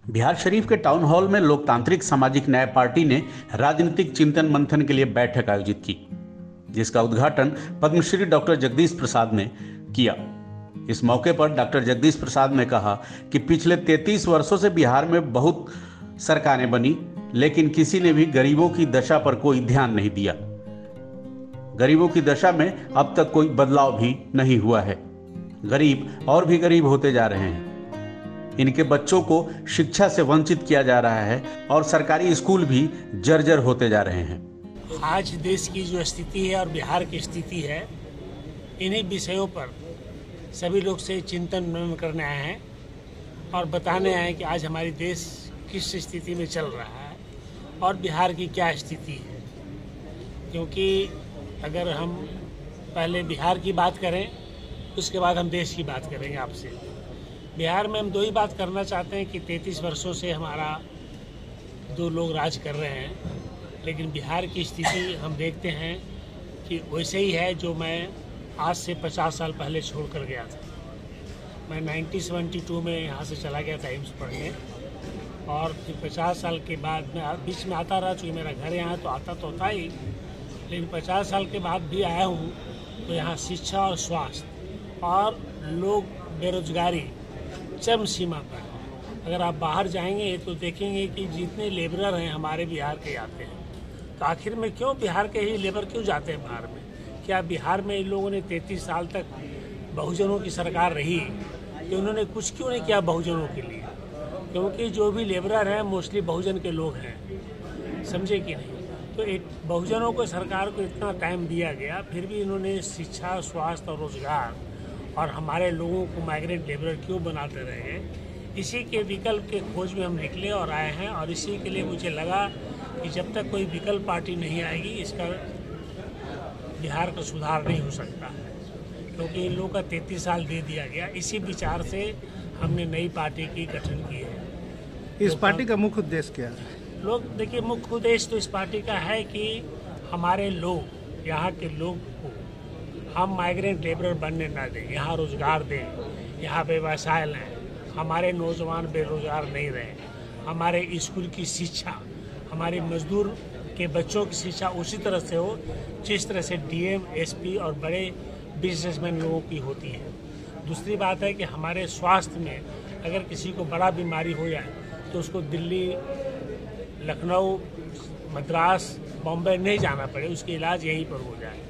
बिहार शरीफ के town hall में लोकतांत्रिक सामाजिक न्याय पार्टी ने राजनीतिक चिंतन मंथन के लिए बैठक आयोजित की, जिसका उद्घाटन पद्मश्री डॉक्टर जगदीश प्रसाद ने किया। इस मौके पर डॉक्टर जगदीश प्रसाद ने कहा कि पिछले 33 वर्षों से बिहार में बहुत सरकारें बनी, लेकिन किसी ने भी गरीबों की दशा पर कोई ध्यान नहीं दिया। गरीबों की दशा में अब तक कोई बदलाव भी नहीं हुआ है। गरीब और भी गरीब होते जा रहे हैं। इनके बच्चों को शिक्षा से वंचित किया जा रहा है और सरकारी स्कूल भी जर्जर होते जा रहे हैं। आज देश की जो स्थिति है और बिहार की स्थिति है, इन्हीं विषयों पर सभी लोग से चिंतन मनन करने आए हैं और बताने आए हैं कि आज हमारी देश किस स्थिति में चल रहा है और बिहार की क्या स्थिति है। क्योंकि अगर हम पहले बिहार की बात करें, उसके बाद हम देश की बात करेंगे आपसे। बिहार में हम दो ही बात करना चाहते हैं कि 33 वर्षों से हमारा दो लोग राज कर रहे हैं, लेकिन बिहार की स्थिति हम देखते हैं कि वैसे ही है जो मैं आज से 50 साल पहले छोड़ कर गया था। मैं 1972 में यहाँ से चला गया था एम्स पढ़ने, और फिर 50 साल के बाद मैं बीच में आता रहा, चूँकि मेरा घर यहाँ तो आता तो था ही, लेकिन 50 साल के बाद भी आया हूँ तो यहाँ शिक्षा और स्वास्थ्य और लोग बेरोजगारी चरम सीमा पर। अगर आप बाहर जाएंगे तो देखेंगे कि जितने लेबरर हैं हमारे बिहार के आते हैं, तो आखिर में क्यों बिहार के ही लेबर क्यों जाते हैं बाहर में? क्या बिहार में इन लोगों ने 33 साल तक बहुजनों की सरकार रही कि उन्होंने कुछ क्यों नहीं किया बहुजनों के लिए? क्योंकि जो भी लेबरर हैं मोस्टली बहुजन के लोग हैं, समझे कि नहीं? तो एक बहुजनों को सरकार को इतना टाइम दिया गया, फिर भी इन्होंने शिक्षा, स्वास्थ्य और रोजगार और हमारे लोगों को माइग्रेंट लेबरर क्यों बनाते रहे? इसी के विकल्प के खोज में हम निकले और आए हैं, और इसी के लिए मुझे लगा कि जब तक कोई विकल्प पार्टी नहीं आएगी, इसका बिहार का सुधार नहीं हो सकता है। क्योंकि इन लोगों का 33 साल दे दिया गया। इसी विचार से हमने नई पार्टी की गठन की है। इस पार्टी का मुख्य उद्देश्य क्या है? लोग देखिए, मुख्य उद्देश्य तो इस पार्टी का है कि हमारे लोग, यहाँ के लोग को हम माइग्रेंट लेबरर बनने ना दें, यहाँ रोजगार दें, यहाँ व्यवसाय लाएं, हमारे नौजवान बेरोजगार नहीं रहें, हमारे स्कूल की शिक्षा, हमारे मजदूर के बच्चों की शिक्षा उसी तरह से हो जिस तरह से डीएम, एसपी और बड़े बिजनेसमैन लोगों की होती है। दूसरी बात है कि हमारे स्वास्थ्य में अगर किसी को बड़ा बीमारी हो जाए तो उसको दिल्ली, लखनऊ, मद्रास, बॉम्बे नहीं जाना पड़े, उसका इलाज यहीं पर हो जाए।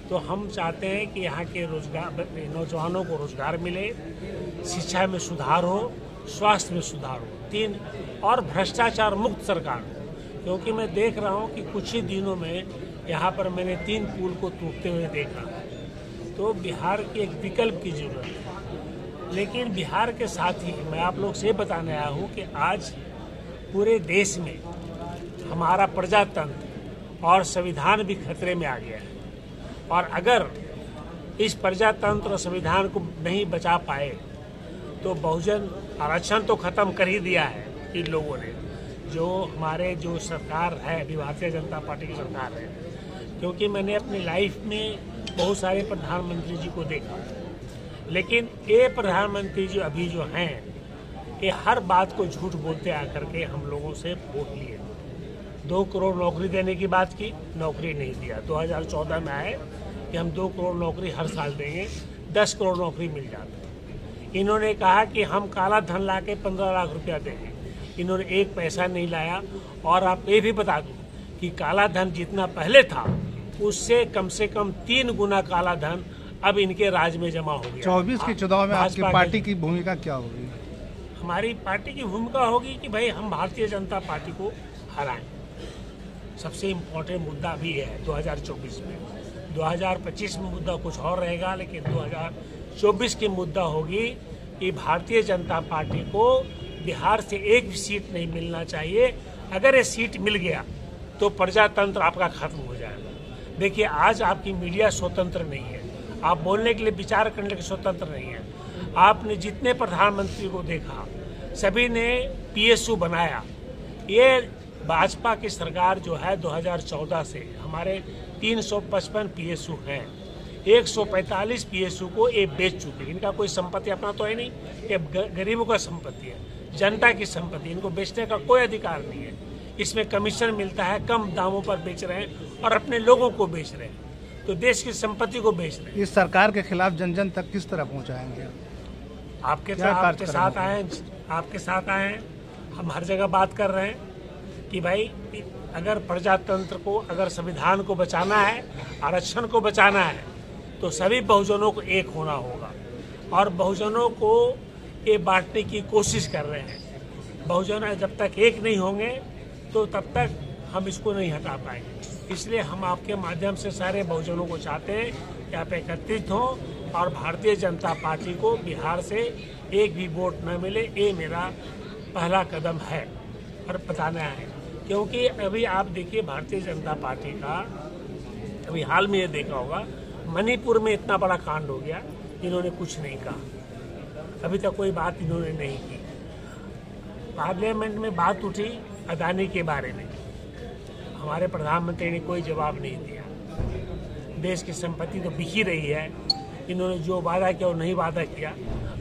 तो हम चाहते हैं कि यहाँ के रोजगार, नौजवानों को रोजगार मिले, शिक्षा में सुधार हो, स्वास्थ्य में सुधार हो, 3 और भ्रष्टाचार मुक्त सरकार हो। क्योंकि मैं देख रहा हूँ कि कुछ ही दिनों में यहाँ पर मैंने 3 पुल को टूटते हुए देखा। तो बिहार की एक विकल्प की जरूरत है। लेकिन बिहार के साथ ही मैं आप लोग से बताने आया हूँ कि आज पूरे देश में हमारा प्रजातंत्र और संविधान भी खतरे में आ गया है, और अगर इस प्रजातंत्र और संविधान को नहीं बचा पाए तो बहुजन आरक्षण तो खत्म कर ही दिया है इन लोगों ने। जो हमारे जो सरकार है, अभी भारतीय जनता पार्टी की सरकार है, क्योंकि मैंने अपनी लाइफ में बहुत सारे प्रधानमंत्री जी को देखा, लेकिन ये प्रधानमंत्री जी अभी जो हैं, ये हर बात को झूठ बोलते आकर के हम लोगों से वोट लिए। 2 करोड़ नौकरी देने की बात की, नौकरी नहीं दिया। 2014 में आए कि हम 2 करोड़ नौकरी हर साल देंगे, 10 करोड़ नौकरी मिल जाती। इन्होंने कहा कि हम काला धन ला के 15 लाख रुपया देंगे, इन्होंने एक पैसा नहीं लाया। और आप ये भी बता दूं कि काला धन जितना पहले था उससे कम से कम 3 गुना काला धन अब इनके राज में जमा हो गया। 24 के चुनाव में आपकी पार्टी की भूमिका क्या होगी? हमारी पार्टी की भूमिका होगी कि भाई हम भारतीय जनता पार्टी को हराएं। सबसे इम्पोर्टेंट मुद्दा भी है 2024 में। 2025 में मुद्दा कुछ और रहेगा, लेकिन 2024 की मुद्दा होगी कि भारतीय जनता पार्टी को बिहार से एक भी सीट नहीं मिलना चाहिए। अगर ये सीट मिल गया तो प्रजातंत्र आपका खत्म हो जाएगा। देखिए, आज आपकी मीडिया स्वतंत्र नहीं है, आप बोलने के लिए, विचार करने के लिए स्वतंत्र नहीं है। आपने जितने प्रधानमंत्री को देखा, सभी ने पीएसयू बनाया। ये भाजपा की सरकार जो है 2014 से हमारे 355 पीएसयू हैं। 145 पीएसयू को ये बेच चुके। इनका कोई संपत्ति अपना तो है नहीं, ये गरीबों का संपत्ति है। जनता की संपत्ति, इनको बेचने का कोई अधिकार नहीं है। इसमें कमीशन मिलता है, कम दामों पर बेच रहे हैं और अपने लोगों को बेच रहे हैं, तो देश की संपत्ति को बेच रहे हैं। इस सरकार के खिलाफ जन जन तक किस तरह पहुंचाएंगे? आपके साथ आए हैं, हम हर जगह बात कर रहे हैं कि भाई अगर प्रजातंत्र को, अगर संविधान को बचाना है, आरक्षण को बचाना है, तो सभी बहुजनों को एक होना होगा और बहुजनों को ये बांटने की कोशिश कर रहे हैं। बहुजन जब तक एक नहीं होंगे तो तब तक हम इसको नहीं हटा पाएंगे। इसलिए हम आपके माध्यम से सारे बहुजनों को चाहते हैं कि आप एकत्रित हों और भारतीय जनता पार्टी को बिहार से एक भी वोट न मिले, ये मेरा पहला कदम है और बताना है। क्योंकि अभी आप देखिए भारतीय जनता पार्टी का अभी हाल में ये देखा होगा, मणिपुर में इतना बड़ा कांड हो गया, इन्होंने कुछ नहीं कहा, अभी तक कोई बात इन्होंने नहीं की। पार्लियामेंट में बात उठी अदानी के बारे में, हमारे प्रधानमंत्री ने कोई जवाब नहीं दिया। देश की संपत्ति तो बिखी रही है, इन्होंने जो वादा किया वो नहीं वादा किया।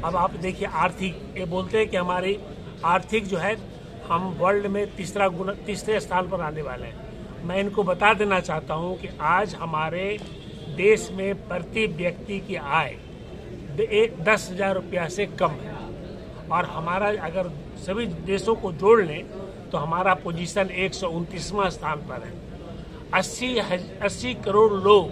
अब आप देखिए आर्थिक, ये बोलते हैं कि हमारी आर्थिक जो है हम वर्ल्ड में तीसरे स्थान पर आने वाले हैं। मैं इनको बता देना चाहता हूं कि आज हमारे देश में प्रति व्यक्ति की आय 10,000 रुपया से कम है और हमारा अगर सभी देशों को जोड़ लें तो हमारा पोजीशन 129वां स्थान पर है। 80 करोड़ लोग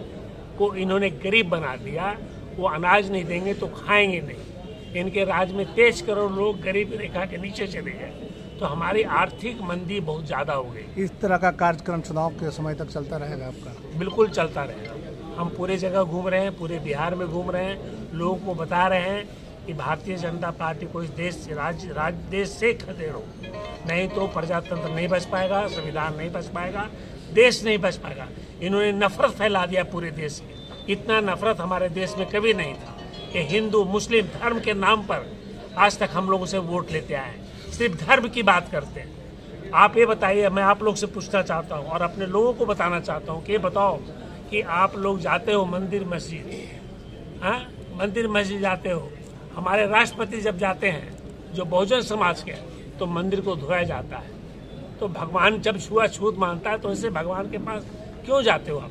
को इन्होंने गरीब बना दिया, वो अनाज नहीं देंगे तो खाएंगे नहीं। इनके राज्य में 23 करोड़ लोग गरीब रेखा के नीचे चले गए, तो हमारी आर्थिक मंदी बहुत ज़्यादा हो गई। इस तरह का कार्यक्रम चुनाव के समय तक चलता रहेगा आपका? बिल्कुल चलता रहेगा। हम पूरे जगह घूम रहे हैं, पूरे बिहार में घूम रहे हैं, लोगों को बता रहे हैं कि भारतीय जनता पार्टी को इस देश से खदेड़ो, नहीं तो प्रजातंत्र नहीं बच पाएगा, संविधान नहीं बच पाएगा, देश नहीं बच पाएगा। इन्होंने नफरत फैला दिया पूरे देश में, इतना नफरत हमारे देश में कभी नहीं था कि हिंदू मुस्लिम धर्म के नाम पर आज तक हम लोगों से वोट लेते आए हैं, सिर्फ धर्म की बात करते हैं। आप ये बताइए, मैं आप लोग से पूछना चाहता हूँ और अपने लोगों को बताना चाहता हूँ कि बताओ कि आप लोग जाते हो मंदिर मस्जिद, हाँ मंदिर मस्जिद जाते हो, हमारे राष्ट्रपति जब जाते हैं जो बहुजन समाज के, तो मंदिर को धोया जाता है। तो भगवान जब छुआछूत मानता है तो ऐसे भगवान के पास क्यों जाते हो आप?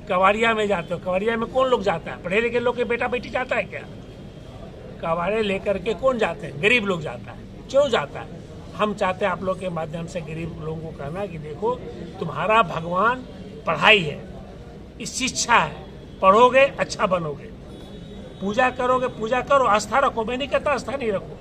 कवाड़िया में जाते हो, कवाड़िया में कौन लोग जाता है? पढ़े लिखे लोग के बेटा बेटी जाता है क्या? कवाड़े लेकर के कौन जाते हैं? गरीब लोग जाता है। क्यों जाता है? हम चाहते हैं आप लोग के माध्यम से गरीब लोगों को कहना कि देखो, तुम्हारा भगवान पढ़ाई है, इस शिक्षा है, पढ़ोगे अच्छा बनोगे, पूजा करोगे, पूजा करो, आस्था रखो। मैं नहीं कहता आस्था नहीं रखो,